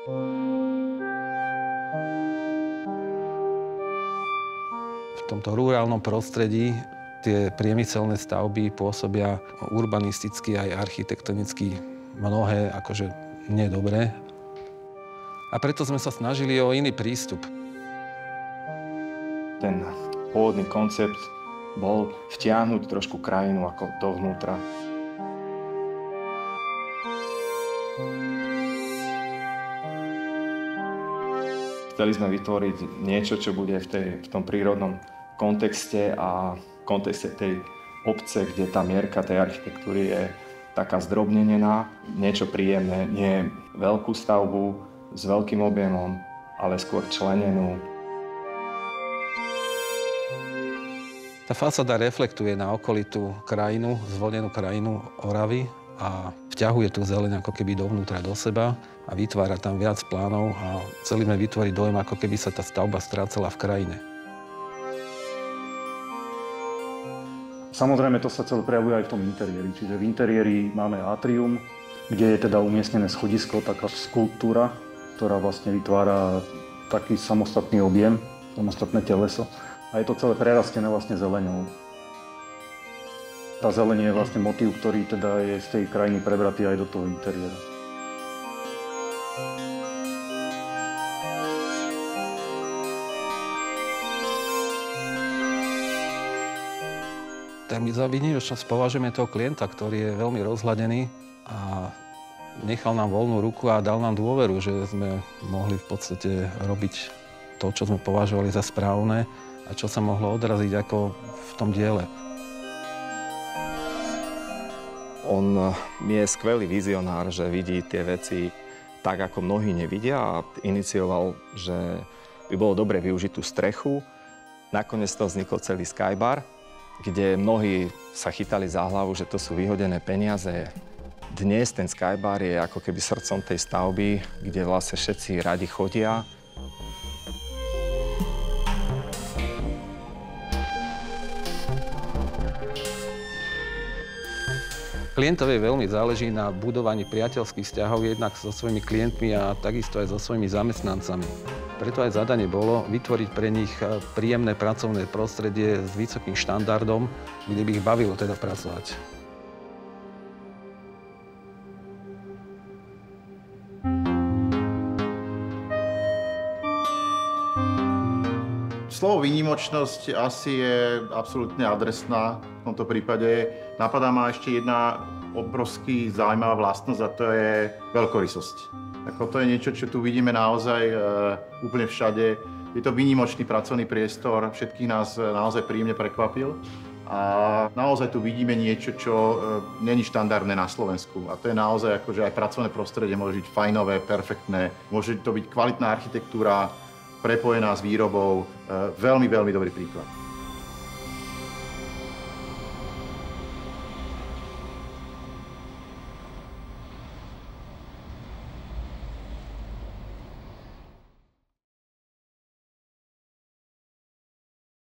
V tomto rurálnom prostredí tie priemyselné stavby pôsobia urbanisticky aj architektonicky mnohé akože nedobre. A preto sme sa snažili o iný prístup. Ten pôvodný koncept bol vtiahnuť trošku krajinu ako dovnútra. Chceli sme vytvoriť niečo, čo bude v tom prírodnom kontexte a v kontexte tej obce, kde tá mierka tej architektúry je taká zdrobnenená, niečo príjemné, nie veľkú stavbu s veľkým objemom, ale skôr členenú. Tá fasáda reflektuje na okolitú krajinu, zvolenú krajinu Oravy a vťahuje tú zeleň ako keby dovnútra do seba a vytvára tam viac plánov a chceli vytvoriť dojem, ako keby sa tá stavba strácala v krajine. Samozrejme, to sa celé prejavuje aj v tom interiéri. Čiže v interiéri máme atrium, kde je teda umiestnené schodisko, taká skulptúra, ktorá vlastne vytvára taký samostatný objem, samostatné teleso. A je to celé prerastené vlastne zeleňou. Tá zeleň je vlastne motív, ktorý teda je z tej krajiny prebratý aj do toho interiéra. Tak my za výnimočnosť považujeme toho klienta, ktorý je veľmi rozhladený a nechal nám voľnú ruku a dal nám dôveru, že sme mohli v podstate robiť to, čo sme považovali za správne a čo sa mohlo odraziť ako v tom diele. On je skvelý vizionár, že vidí tie veci tak, ako mnohí nevidia a inicioval, že by bolo dobre využiť tú strechu. Nakoniec to vznikol celý Skybar, kde mnohí sa chytali za hlavu, že to sú vyhodené peniaze. Dnes ten Skybar je ako keby srdcom tej stavby, kde vlastne všetci radi chodia. Klientovi veľmi záleží na budovaní priateľských vzťahov jednak so svojimi klientmi a takisto aj so svojimi zamestnancami. Preto aj zadanie bolo vytvoriť pre nich príjemné pracovné prostredie s vysokým štandardom, kde by ich bavilo teda pracovať. Slovo výnimočnosť asi je absolútne adresná v tomto prípade. Napadá ma ešte jedna obrovský zaujímavá vlastnosť a to je veľkorysosť. To je niečo, čo tu vidíme naozaj úplne všade. Je to výnimočný pracovný priestor, všetkých nás naozaj príjemne prekvapil. A naozaj tu vidíme niečo, čo není štandardné na Slovensku. A to je naozaj aj pracovné prostredie môže byť fajnové, perfektné, môže to byť kvalitná architektúra, prepojená s výrobou. Veľmi, veľmi dobrý príklad.